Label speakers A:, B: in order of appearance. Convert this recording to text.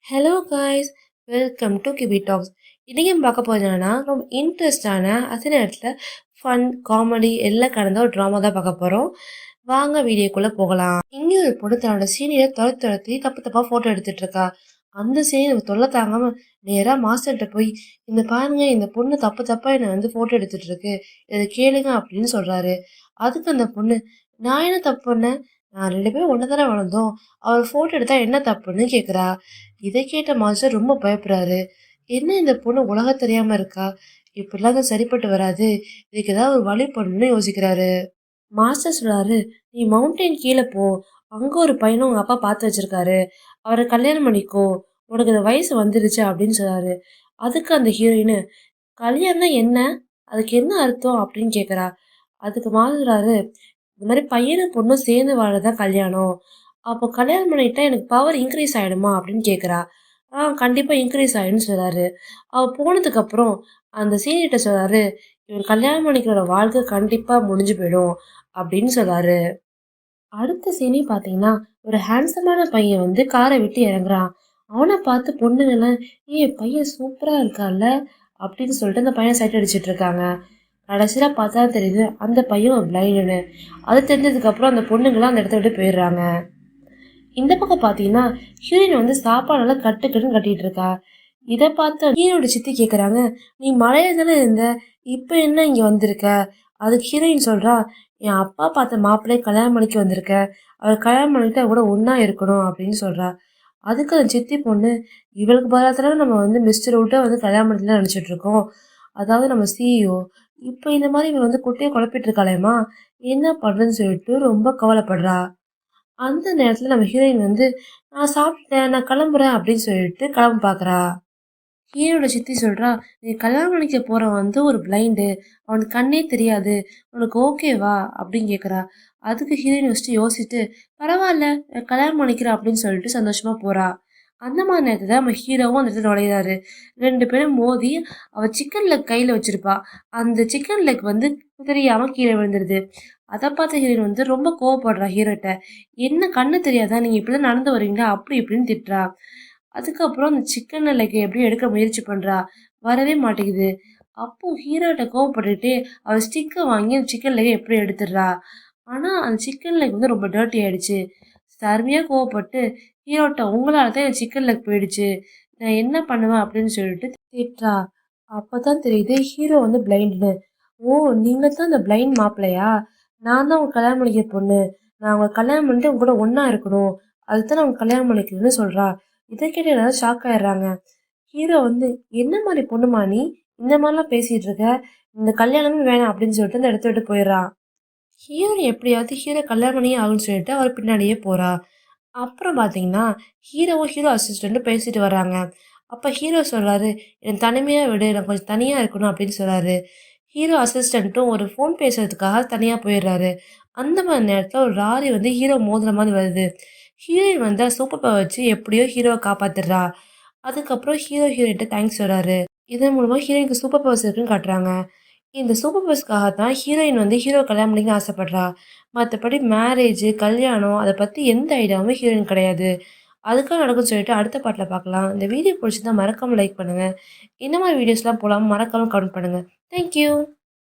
A: Hello guys, welcome to கிபி tax. இன்றைக்கி பார்க்க போகிறது என்னன்னா, ரொம்ப இன்ட்ரெஸ்டான அதே நேரத்தில் ஃபன் காமெடி எல்லாம் கலந்த ஒரு ட்ராமா தான் பார்க்க போகிறோம். வாங்க வீடியோக்குள்ளே போகலாம். இங்கே ஒரு பொண்ணு தன்னோட சீனியரை துரத்தி தப்பு தப்பாக ஃபோட்டோ எடுத்துகிட்டு இருக்கா. அந்த சீனியர் தொல்லை தாங்காமல் நேராக மாஸ்டர்கிட்ட போய், இந்த பாருங்க இந்த பொண்ணு தப்பு தப்பாக என்னை வந்து ஃபோட்டோ எடுத்துகிட்டு இருக்கு, இதை கேளுங்க அப்படின்னு சொல்கிறாரு. அதுக்கு அந்த பொண்ணு, நான் என்ன தப்பு பண்ணேன், நான் 2 பேரும் ஒன்று தானே வளர்ந்தோம், அவர் ஃபோட்டோ எடுத்தால் என்ன தப்புன்னு கேட்குறா. இதை கேட்ட மாஸ்டர் ரொம்ப பயப்படுறாரு. என்ன இந்த பொண்ணு உலக தெரியாம இருக்கா, இப்படிலாம் தான் சரிப்பட்டு வராது, இதுக்கு ஏதாவது ஒரு வழி பண்ணணும்னு யோசிக்கிறாரு. மாஸ்டர் சொல்றாரு, நீ மவுண்டைன் கீழே போ, அங்க ஒரு பையனை உங்க அப்பா பார்த்து வச்சிருக்காரு, அவரை கல்யாணம் பண்ணிக்கோ, உனக்கு இந்த வயசு வந்துருச்சு அப்படின்னு சொல்றாரு. அதுக்கு அந்த ஹீரோயின், கல்யாணம் என்ன, அதுக்கு என்ன அர்த்தம் அப்படின்னு கேட்குறா. அதுக்கு மாறுறாரு, இந்த மாதிரி பையனும் பொண்ணும் சேர்ந்து வாழதான் கல்யாணம், அப்போ கல்யாணம் பண்ணிட்டா எனக்கு பவர் இன்க்ரீஸ் ஆகிடுமா அப்படின்னு கேட்குறா. கண்டிப்பாக இன்க்ரீஸ் ஆகிடுன்னு சொல்கிறாரு. அவள் போனதுக்கப்புறம் அந்த சீனியர்கிட்ட சொல்கிறாரு, இவர் கல்யாணம் பண்ணிக்கிறோட வாழ்க்கை கண்டிப்பாக முடிஞ்சு போயிடும் அப்படின்னு சொல்கிறாரு. அடுத்த சீனி பார்த்தீங்கன்னா, ஒரு ஹேண்ட்ஸமான பையன் வந்து காரை விட்டு இறங்குறான். அவனை பார்த்து பொண்ணுங்கெல்லாம், பையன் சூப்பராக இருக்கான்ல அப்படின்னு சொல்லிட்டு அந்த பையனை சைட் அடிச்சிட்டு இருக்காங்க. கடைசியில் பார்த்தா தெரியுது அந்த பையன் ஒரு பிளைண்டுன்னு. அது தெரிஞ்சதுக்கப்புறம் அந்த பொண்ணுங்களாம் அந்த இடத்த விட்டு போயிடுறாங்க. இந்த பக்கம் பார்த்தீங்கன்னா, ஹீரோயின் வந்து சாப்பாடெல்லாம் கட்டுன்னு கட்டிட்டு இருக்கா. இதை பார்த்து ஹீரோட சித்தி கேட்குறாங்க, நீ மலையில தானே இருந்த, இப்போ என்ன இங்கே வந்திருக்க? அதுக்கு ஹீரோயின் சொல்கிறா, என் அப்பா பார்த்த மாப்பிள்ளையை கல்யாணம் பண்ணிக்க வந்திருக்க, அவர் கல்யாணம் பண்ணிட்டு கூட ஒன்றா இருக்கணும் அப்படின்னு சொல்கிறா. அதுக்கு அந்த சித்தி பொண்ணு, இவளுக்கு பதிலாக நம்ம வந்து மிஸ்டர் விட்ட வந்து கல்யாணம் பண்ணிட்டு நினச்சிட்டு இருக்கோம், அதாவது நம்ம சிஇஓ, இப்போ இந்த மாதிரி இவன் வந்து குட்டையை குழப்பிட்டு இருக்காளேம்மா, என்ன பண்ணுறதுன்னு சொல்லிட்டு ரொம்ப கவலைப்படுறா. அந்த நேரத்தில் நம்ம ஹீரோயின் வந்து, நான் சாப்பிட்டேன், நான் கிளம்புறேன் அப்படின்னு சொல்லிட்டு கிளம்ப பார்க்குறா. ஹீரோட சித்தி சொல்கிறா, நீ கல்யாணம் பண்ணிக்க போகிறவன் வந்து ஒரு பிளைண்டு, அவனுக்கு கண்ணே தெரியாது, உனக்கு ஓகேவா அப்படின்னு கேட்குறா. அதுக்கு ஹீரோயின் வச்சுட்டு யோசிச்சுட்டு, பரவாயில்ல கல்யாணம் பண்ணிக்கிறா அப்படின்னு சொல்லிட்டு சந்தோஷமாக போகிறா. அந்த மாதிரி நேரத்தில் நம்ம ஹீரோவும் அந்த இடத்துல நுழையிறாரு. 2 பேரும் மோதி அவள் சிக்கன் லெக் கையில் வச்சிருப்பா. அந்த சிக்கன் லெக் வந்து தெரியாமல் கீழே விழுந்துருது. அதை பார்த்த ஹீரோயின் வந்து ரொம்ப கோவப்படுறா ஹீரோட்ட. என்ன கண்ணு தெரியாதா, நீங்கள் இப்படி தான் நடந்து வரீங்களா அப்படி இப்படின்னு திட்டுறா. அதுக்கப்புறம் அந்த சிக்கன் லெக்கை எப்படியும் எடுக்க முயற்சி பண்ணுறா, வரவே மாட்டேங்குது. அப்போ ஹீரோட்ட கோவப்பட்டுட்டு அவள் ஸ்டிக்கை வாங்கி அந்த சிக்கன் லெக்கை எப்படி எடுத்துடுறா. ஆனால் அந்த சிக்கன் லெக் வந்து ரொம்ப டர்ட்டி ஆயிடுச்சு. சர்மையாக கோவப்பட்டு ஹீரோட்ட, உங்களால் தான் என் சிக்கன் லெக் போயிடுச்சு, நான் என்ன பண்ணுவேன் அப்படின்னு சொல்லிட்டு திட்டுறா. அப்போ தான் தெரியுது ஹீரோ வந்து பிளைண்டுன்னு. ஓ, நீங்கள் தான் அந்த பிளைண்ட் மாப்பிள்ளையா, நான் தான் உங்க கல்யாணம் பண்ணிக்கிற பொண்ணு, நான் உங்களை கல்யாணம் பண்ணிட்டு உங்க கூட ஒன்றா இருக்கணும், அதுதான் நான் உங்க கல்யாணம் பண்ணிக்கிறேன்னு சொல்கிறா. இதை கேட்டு எல்லாரும் ஷாக் ஆயிடுறாங்க. ஹீரோ வந்து, என்ன மாதிரி பொண்ணுமா நீ, இந்த மாதிரிலாம் பேசிகிட்டு இருக்க, இந்த கல்யாணமே வேணாம் அப்படின்னு சொல்லிட்டு அந்த இடத்த விட்டு போயிடுறான். ஹீரோயின் எப்படியாவது ஹீரோ கல்யாணம் பண்ணியே ஆகுன்னு சொல்லிட்டு அவர் பின்னாடியே போகிறா. அப்புறம் பார்த்தீங்கன்னா, ஹீரோவும் ஹீரோ அசிஸ்டண்ட்டும் பேசிட்டு வராங்க. அப்போ ஹீரோ சொல்கிறாரு, என் தனிமையாக விடு, நான் கொஞ்சம் தனியாக இருக்கணும் அப்படின்னு சொல்கிறாரு. ஹீரோ அசிஸ்டண்ட்டும் ஒரு ஃபோன் பேசுறதுக்காக தனியாக போயிடுறாரு. அந்த மாதிரி நேரத்தில் ஒரு லாரி வந்து ஹீரோ மோதுற மாதிரி வருது. ஹீரோயின் வந்து சூப்பர் பவர் வச்சு எப்படியோ ஹீரோவை காப்பாத்துறா. அதுக்கப்புறம் ஹீரோ ஹீரோயின்ட்ட தேங்க்ஸ் சொல்கிறாரு. இதன் மூலமாக ஹீரோயினுக்கு சூப்பர் பவர்ஸ் இருக்குன்னு காட்டுறாங்க. இந்த சூப்பர் பவர்ஸ்க்காக தான் ஹீரோயின் வந்து ஹீரோ கல்யாணம் பண்ணிக்க ஆசைப்படுறா. மற்றபடி மேரேஜ் கல்யாணம் அதை பற்றி எந்த ஐடியாவுமே ஹீரோயின் கிடையாது. அதுக்காக நடக்கும்னு சொல்லிட்டு அடுத்த பாட்டில் பார்க்கலாம். இந்த வீடியோ பிடிச்சிருந்தா மறக்காமல் லைக் பண்ணுங்கள். இந்த மாதிரி வீடியோஸ்லாம் போகலாம், மறக்காமல் கமெண்ட் பண்ணுங்கள். தேங்க்யூ.